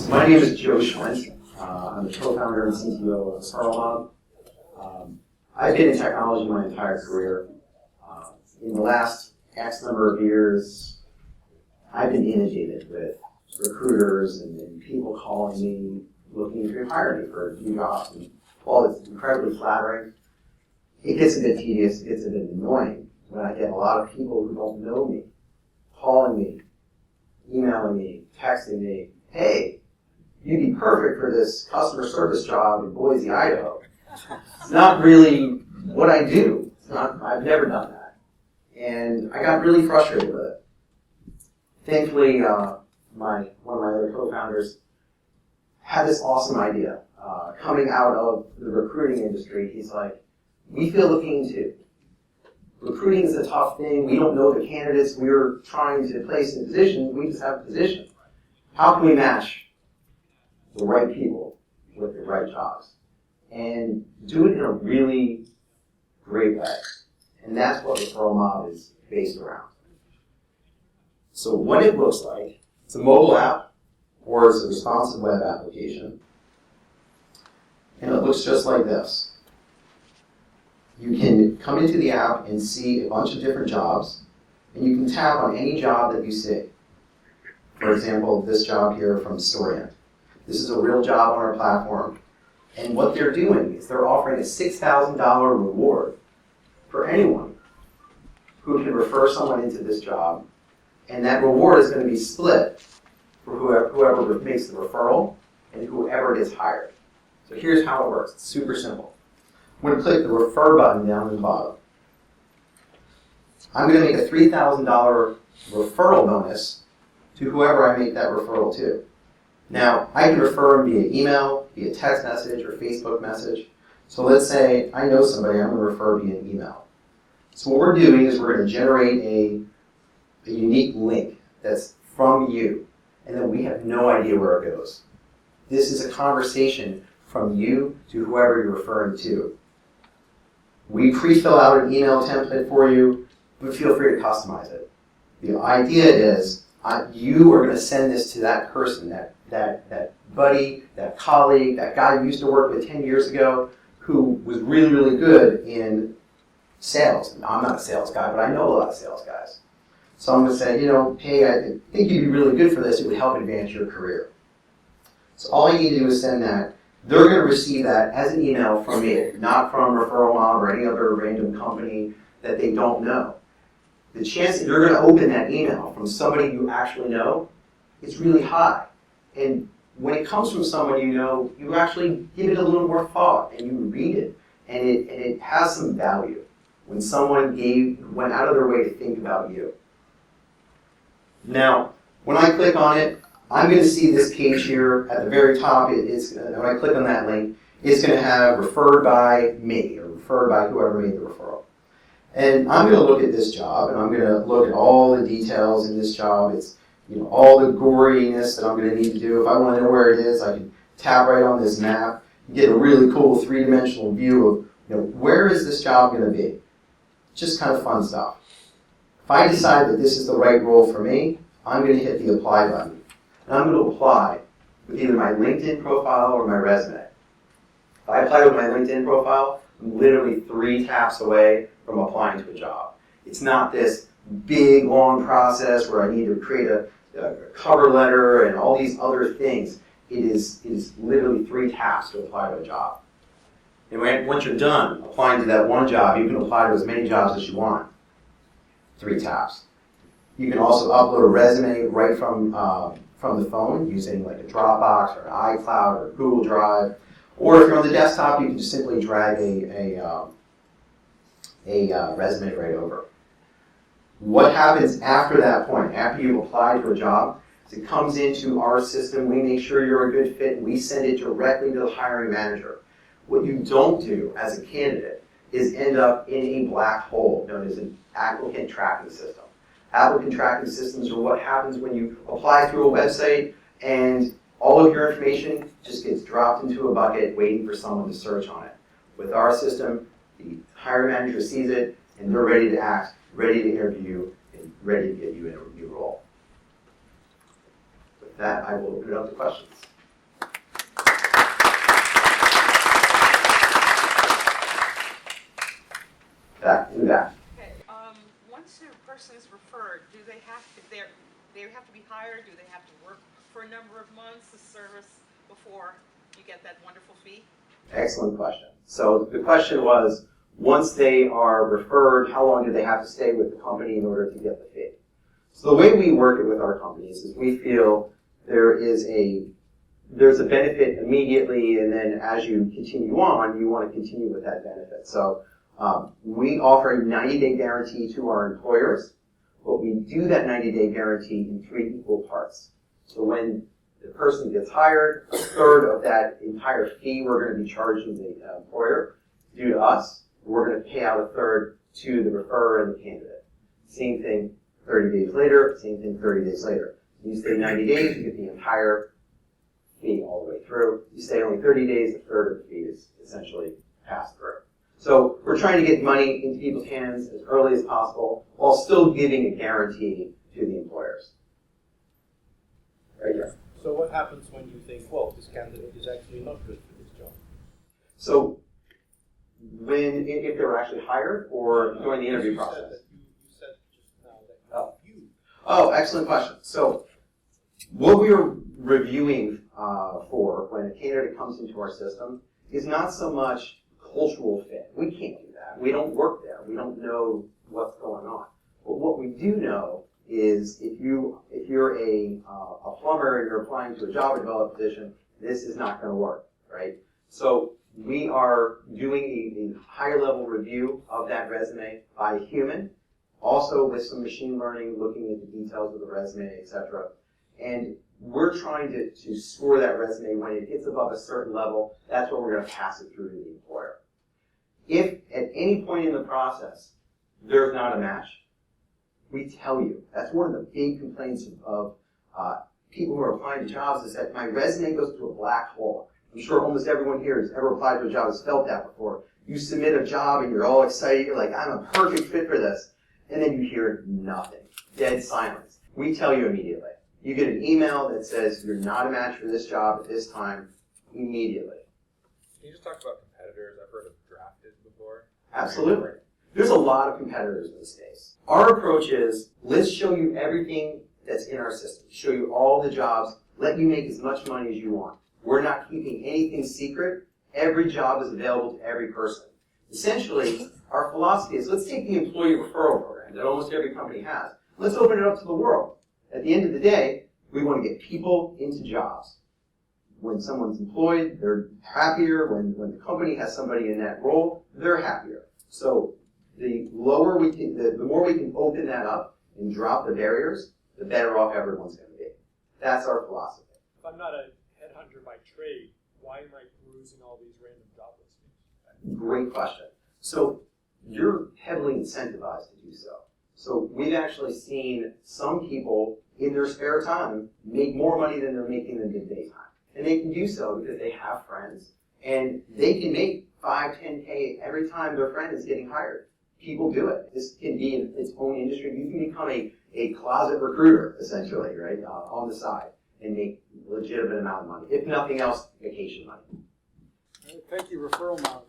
My name is Joe Schwendt. I'm the co-founder and CTO of ReferralMob. I've been in technology my entire career. In the last X number of years, I've been inundated with recruiters and people calling me, looking to hire me for new jobs. And while it's incredibly flattering, it gets a bit tedious, it gets a bit annoying when I get a lot of people who don't know me calling me, emailing me, texting me, hey, you'd be perfect for this customer service job in Boise, Idaho. It's not really what I do. I've never done that. And I got really frustrated with it. Thankfully, one of my other co-founders had this awesome idea. Coming out of the recruiting industry, he's like, we feel the pain too. Recruiting is a tough thing. We don't know the candidates we're trying to place in positions. We just have a position. How can we match the right people with the right jobs? And do it in a really great way. And that's what ReferralMob is based around. So what it looks like, it's a mobile app, or it's a responsive web application. And it looks just like this. You can come into the app and see a bunch of different jobs, and you can tap on any job that you see. For example, this job here from Schwendt. This is a real job on our platform. And what they're doing is they're offering a $6,000 reward for anyone who can refer someone into this job. And that reward is going to be split for whoever makes the referral and whoever gets hired. So here's how it works. It's super simple. I'm going to click the refer button down at the bottom. I'm going to make a $3,000 referral bonus to whoever I make that referral to. Now, I can refer them via email, via text message, or Facebook message. So let's say I know somebody, I'm going to refer via email. So what we're doing is we're going to generate a unique link that's from you, and then we have no idea where it goes. This is a conversation from you to whoever you're referring to. We pre-fill out an email template for you, but feel free to customize it. The idea is you are going to send this to that person, that buddy, that colleague, that guy you used to work with 10 years ago who was really, really good in sales. I'm not a sales guy, but I know a lot of sales guys. So I'm going to say, hey, I think you'd be really good for this. It would help advance your career. So all you need to do is send that. They're going to receive that as an email from me, not from ReferralMob or any other random company that they don't know. The chance that you're going to open that email from somebody you actually know is really high. And when it comes from someone you know, you actually give it a little more thought and you read it, and it has some value when someone went out of their way to think about you. Now, when I click on it, I'm going to see this page here at the very top. When I click on that link, it's going to have referred by me or referred by whoever made the referral. And I'm going to look at this job, and I'm going to look at all the details in this job. It's all the goriness that I'm going to need to do. If I want to know where it is, I can tap right on this map and get a really cool three-dimensional view of where is this job going to be. Just kind of fun stuff. If I decide that this is the right role for me, I'm going to hit the apply button. And I'm going to apply with either my LinkedIn profile or my resume. If I apply with my LinkedIn profile, I'm literally 3 taps away from applying to a job. It's not this big, long process where I need to create a cover letter and all these other things. It is literally 3 taps to apply to a job. And once you're done applying to that one job, you can apply to as many jobs as you want. 3 taps. You can also upload a resume right from the phone using like a Dropbox or an iCloud or Google Drive. Or if you're on the desktop, you can just simply drag a resume right over. What happens after that point, after you've applied to a job, is it comes into our system, we make sure you're a good fit, and we send it directly to the hiring manager. What you don't do as a candidate is end up in a black hole known as an applicant tracking system. Applicant tracking systems are what happens when you apply through a website and all of your information just gets dropped into a bucket waiting for someone to search on it. With our system, the hiring manager sees it and they're ready to act, ready to interview, and ready to get you in a review role. With that, I will open it up to questions. Back to that. Okay. Once a person is referred, do they have to be hired? Do they have to work for a number of months of service before you get that wonderful fee? Excellent question. So the question was, once they are referred, how long do they have to stay with the company in order to get the fee? So the way we work it with our companies is we feel there's a benefit immediately, and then as you continue on, you want to continue with that benefit. So we offer a 90-day guarantee to our employers, but we do that 90-day guarantee in 3 equal parts. So when the person gets hired, a third of that entire fee we're going to be charging the employer due to us. We're going to pay out a third to the referrer and the candidate. Same thing 30 days later, same thing 30 days later. You stay 90 days, you get the entire fee all the way through. You stay only 30 days, a third of the fee is essentially passed through. So we're trying to get money into people's hands as early as possible while still giving a guarantee to the employers. Right here. So what happens when you think, well, this candidate is actually not good for this job? So if they were actually hired or during the interview process? You said just now that you. Oh, excellent question. So what we are reviewing for when a candidate comes into our system is not so much cultural fit. We can't do that. We don't work there. We don't know what's going on. But what we do know is if you're a plumber and you're applying to a Java developer position, this is not going to work, right? So we are doing a higher level review of that resume by a human, also with some machine learning, looking at the details of the resume, etc. And we're trying to score that resume. When it hits above a certain level, that's when we're going to pass it through to the employer. If at any point in the process there's not a match, we tell you. That's one of the big complaints of people who are applying to jobs is that my resume goes to a black hole. I'm sure almost everyone here who's ever applied to a job has felt that before. You submit a job and you're all excited. You're like, I'm a perfect fit for this. And then you hear nothing. Dead silence. We tell you immediately. You get an email that says you're not a match for this job at this time immediately. Can you just talk about competitors? I've heard of drafted before. Absolutely. There's a lot of competitors in this space. Our approach is, let's show you everything that's in our system. Show you all the jobs. Let you make as much money as you want. We're not keeping anything secret. Every job is available to every person. Essentially, our philosophy is, let's take the employee referral program that almost every company has. Let's open it up to the world. At the end of the day, we want to get people into jobs. When someone's employed, they're happier. When the company has somebody in that role, they're happier. So the more we can open that up and drop the barriers, the better off everyone's going to be. That's our philosophy. If I'm not a headhunter by trade, why am I perusing all these random job listings? Great question. So you're heavily incentivized to do so. So we've actually seen some people in their spare time make more money than they're making in the daytime. And they can do so because they have friends and they can make 5, 10K every time their friend is getting hired. People do it. This can be in its own industry. You can become a closet recruiter, essentially, right, on the side and make a legitimate amount of money. If nothing else, vacation money. Thank you, ReferralMob.